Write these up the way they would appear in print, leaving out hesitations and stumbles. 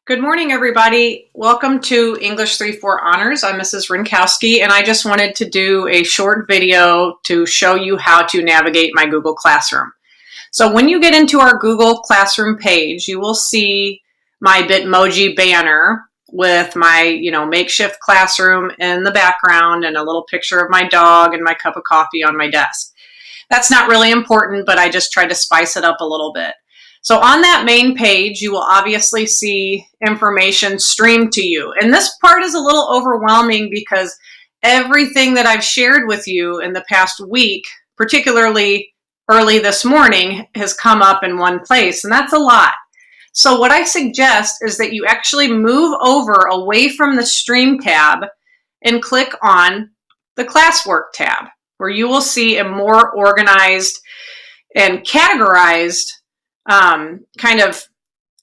Good morning, everybody. Welcome to English 3-4 Honors. I'm Mrs. Rinkowski, and I just wanted to do a short video to show you how to navigate my Google Classroom. So when you get into our Google Classroom page, you will see my Bitmoji banner with my, makeshift classroom in the background and a little picture of my dog and my cup of coffee on my desk. That's not really important, but I just tried to spice it up a little bit. So on that main page, you will obviously see information streamed to you. And this part is a little overwhelming because everything that I've shared with you in the past week, particularly early this morning, has come up in one place, and that's a lot. So what I suggest is that you actually move over away from the Stream tab and click on the Classwork tab, where you will see a more organized and categorized kind of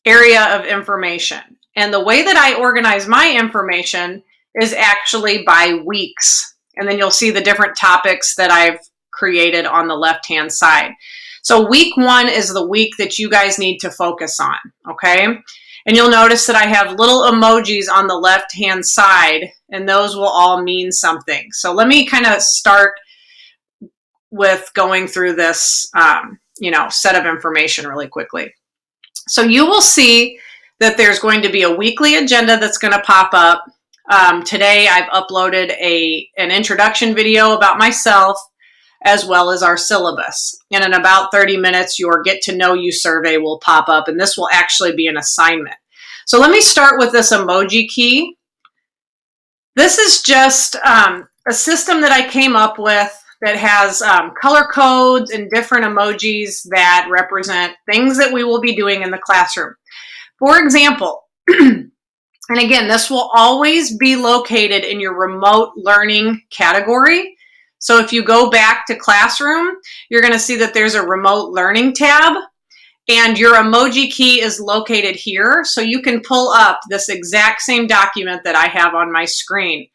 area of information. And the way that I organize my information is actually by weeks. And then you'll see the different topics that I've created on the left-hand side. So week 1 is the week that you guys need to focus on, okay? And you'll notice that I have little emojis on the left-hand side, and those will all mean something. So let me kind of start with going through this set of information really quickly. So you will see that there's going to be a weekly agenda that's going to pop up. Today I've uploaded an introduction video about myself as well as our syllabus. And in about 30 minutes, your Get to Know You survey will pop up, and this will actually be an assignment. So let me start with this emoji key. This is just a system that I came up with that has color codes and different emojis that represent things that we will be doing in the classroom. For example, and again, this will always be located in your remote learning category. So if you go back to Classroom, you're going to see that there's a remote learning tab, and your emoji key is located here. So you can pull up this exact same document that I have on my screen.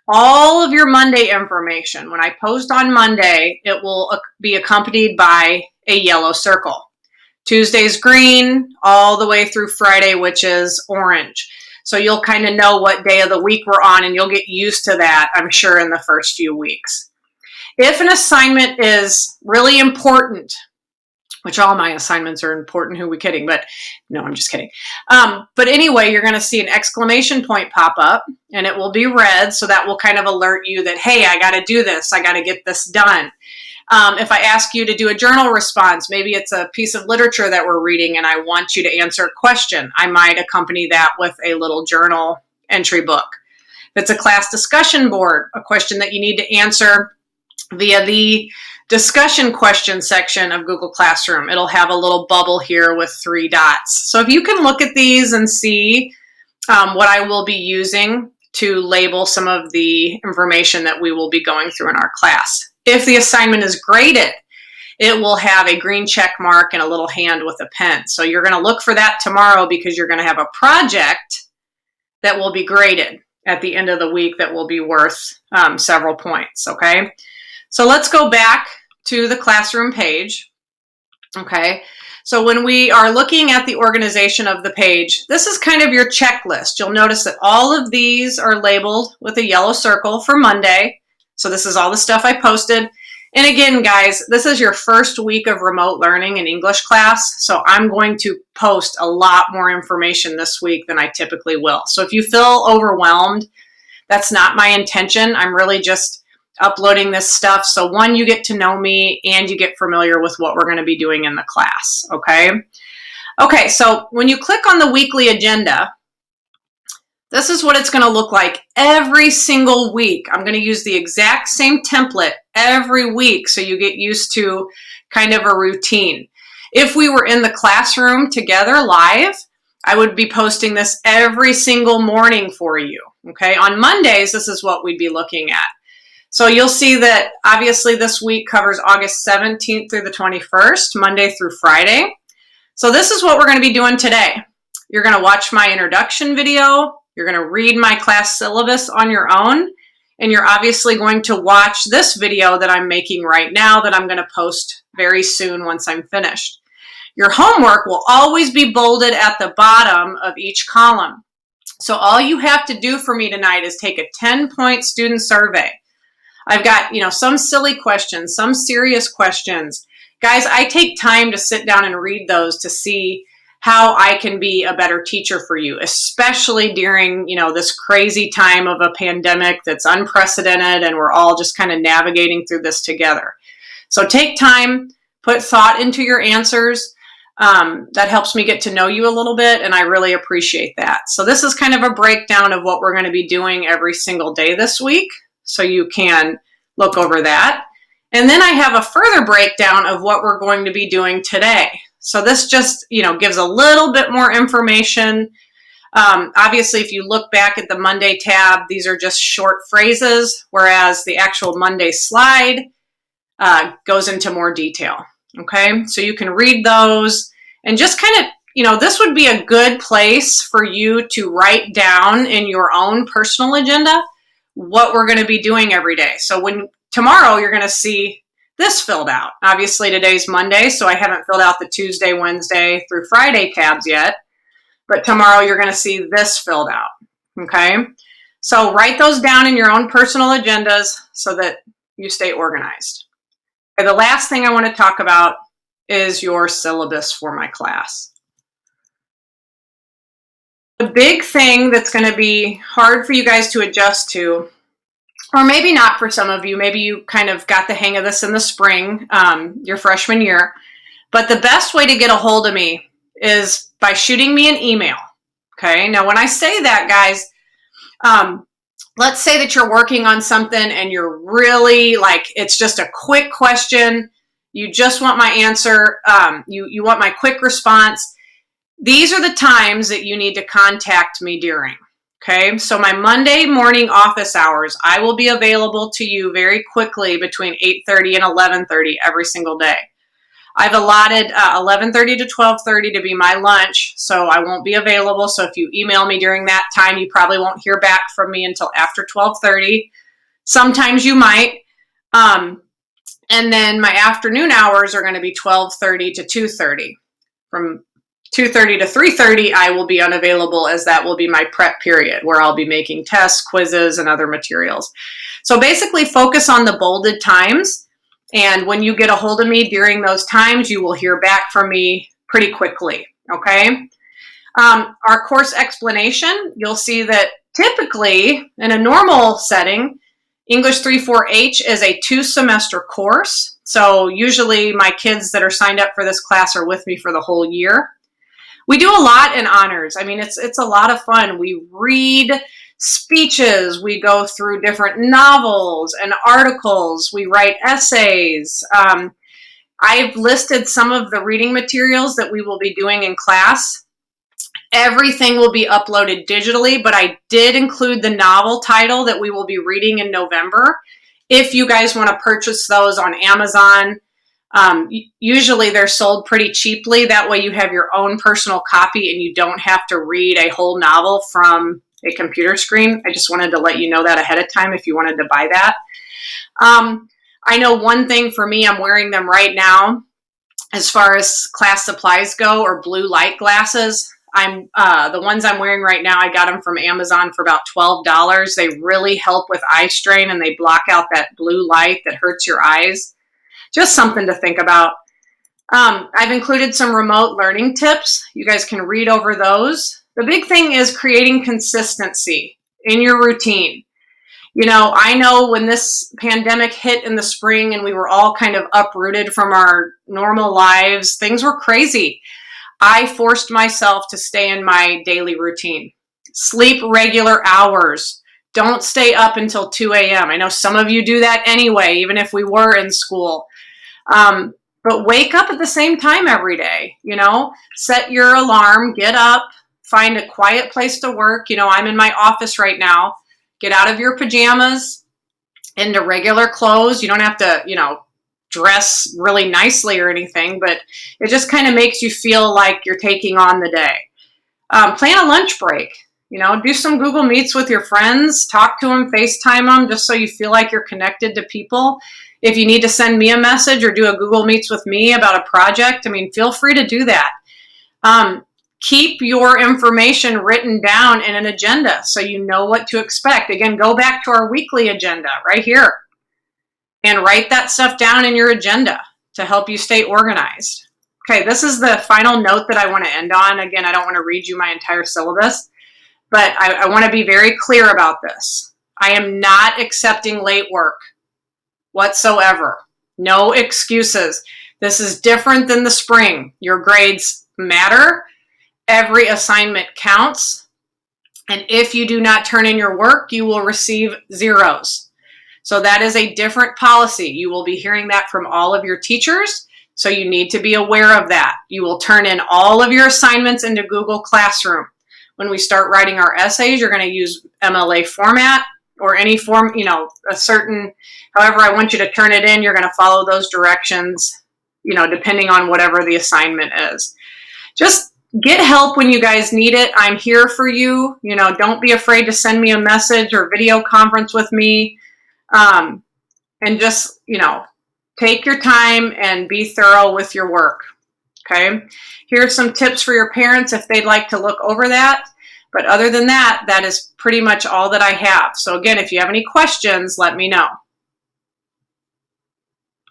All of your Monday information, when I post on Monday, it will be accompanied by a yellow circle. Tuesday's green, all the way through Friday, which is orange. So you'll kind of know what day of the week we're on, and you'll get used to that, I'm sure, in the first few weeks. If an assignment is really important, which all my assignments are important, who are we kidding? But no, I'm just kidding. But anyway, you're going to see an exclamation point pop up, and it will be red, so that will kind of alert you that, hey, I got to do this. I got to get this done. If I ask you to do a journal response, maybe it's a piece of literature that we're reading and I want you to answer a question, I might accompany that with a little journal entry book. If it's a class discussion board, a question that you need to answer via the discussion question section of Google Classroom, it'll have a little bubble here with 3 dots. So if you can look at these and see what I will be using to label some of the information that we will be going through in our class. If the assignment is graded, it will have a green check mark and a little hand with a pen. So you're going to look for that tomorrow because you're going to have a project that will be graded at the end of the week that will be worth several points, okay? So let's go back to the classroom page, okay? So when we are looking at the organization of the page, this is kind of your checklist. You'll notice that all of these are labeled with a yellow circle for Monday. So this is all the stuff I posted. And again, guys, this is your first week of remote learning in English class. So I'm going to post a lot more information this week than I typically will. So if you feel overwhelmed, that's not my intention. I'm really just uploading this stuff. So one, you get to know me and you get familiar with what we're going to be doing in the class. Okay. Okay. So when you click on the weekly agenda, this is what it's going to look like every single week. I'm going to use the exact same template every week so you get used to kind of a routine. If we were in the classroom together live, I would be posting this every single morning for you. Okay. On Mondays, this is what we'd be looking at. So you'll see that obviously this week covers August 17th through the 21st, Monday through Friday. So this is what we're going to be doing today. You're going to watch my introduction video. You're going to read my class syllabus on your own. And you're obviously going to watch this video that I'm making right now that I'm going to post very soon once I'm finished. Your homework will always be bolded at the bottom of each column. So all you have to do for me tonight is take a 10-point student survey. I've got, some silly questions, some serious questions. Guys, I take time to sit down and read those to see how I can be a better teacher for you, especially during, this crazy time of a pandemic that's unprecedented and we're all just kind of navigating through this together. So take time, put thought into your answers. That helps me get to know you a little bit, and I really appreciate that. So this is kind of a breakdown of what we're going to be doing every single day this week, so you can look over that. And then I have a further breakdown of what we're going to be doing today. So this just, gives a little bit more information. Obviously, if you look back at the Monday tab, these are just short phrases, whereas the actual Monday slide goes into more detail. Okay, so you can read those and just kind of, this would be a good place for you to write down in your own personal agenda what we're going to be doing every day. So tomorrow you're going to see this filled out. Obviously today's Monday, so I haven't filled out the Tuesday, Wednesday through Friday tabs yet, but tomorrow you're going to see this filled out. Okay, so write those down in your own personal agendas so that you stay organized. The last thing I want to talk about is your syllabus for my class. The big thing that's going to be hard for you guys to adjust to, or maybe not for some of you, maybe you kind of got the hang of this in the spring, your freshman year, but the best way to get a hold of me is by shooting me an email. Okay, now when I say that, guys, let's say that you're working on something and you're really it's just a quick question. You just want my answer. You want my quick response. These are the times that you need to contact me during. Okay, so my Monday morning office hours, I will be available to you very quickly between 8:30 and 11:30 every single day. I've allotted 11:30 to 12:30 to be my lunch, so I won't be available. So if you email me during that time, you probably won't hear back from me until after 12:30. Sometimes you might. And then my afternoon hours are going to be 12:30 to 2:30. From 2:30 to 3:30, I will be unavailable, as that will be my prep period where I'll be making tests, quizzes, and other materials. So basically focus on the bolded times. And when you get a hold of me during those times, you will hear back from me pretty quickly, okay? Our course explanation, you'll see that typically in a normal setting, English 3-4-H is a 2-semester course. So usually my kids that are signed up for this class are with me for the whole year. We do a lot in honors. I mean, it's a lot of fun. We read speeches, we go through different novels and articles, we write essays. I've listed some of the reading materials that we will be doing in class. Everything will be uploaded digitally, but I did include the novel title that we will be reading in November. If you guys want to purchase those on Amazon, usually they're sold pretty cheaply. That way you have your own personal copy and you don't have to read a whole novel from a computer screen. I just wanted to let you know that ahead of time if you wanted to buy that. I know one thing for me, I'm wearing them right now as far as class supplies go, or blue light glasses. The ones I'm wearing right now, I got them from Amazon for about $12. They really help with eye strain and they block out that blue light that hurts your eyes. Just something to think about. I've included some remote learning tips. You guys can read over those. The big thing is creating consistency in your routine. I know when this pandemic hit in the spring and we were all kind of uprooted from our normal lives, things were crazy. I forced myself to stay in my daily routine. Sleep regular hours. Don't stay up until 2 a.m. I know some of you do that anyway, even if we were in school. But wake up at the same time every day, set your alarm, get up, find a quiet place to work. I'm in my office right now. Get out of your pajamas into regular clothes. You don't have to, dress really nicely or anything, but it just kind of makes you feel like you're taking on the day. Plan a lunch break, do some Google Meets with your friends, talk to them, FaceTime them, just so you feel like you're connected to people. If you need to send me a message or do a Google Meets with me about a project, I mean, feel free to do that. Keep your information written down in an agenda so you know what to expect. Again, go back to our weekly agenda right here and write that stuff down in your agenda to help you stay organized. Okay, this is the final note that I want to end on. Again, I don't want to read you my entire syllabus, but I want to be very clear about this. I am not accepting late work whatsoever. No excuses. This is different than the spring. Your grades matter. Every assignment counts. And if you do not turn in your work, you will receive zeros. So that is a different policy. You will be hearing that from all of your teachers. So you need to be aware of that. You will turn in all of your assignments into Google Classroom. When we start writing our essays, you're going to use MLA format or any form, a certain, however I want you to turn it in, you're going to follow those directions, depending on whatever the assignment is. Just get help when you guys need it. I'm here for you. Don't be afraid to send me a message or video conference with me. And just, take your time and be thorough with your work. Okay. Here's some tips for your parents if they'd like to look over that. But other than that, that is pretty much all that I have. So again, if you have any questions, let me know.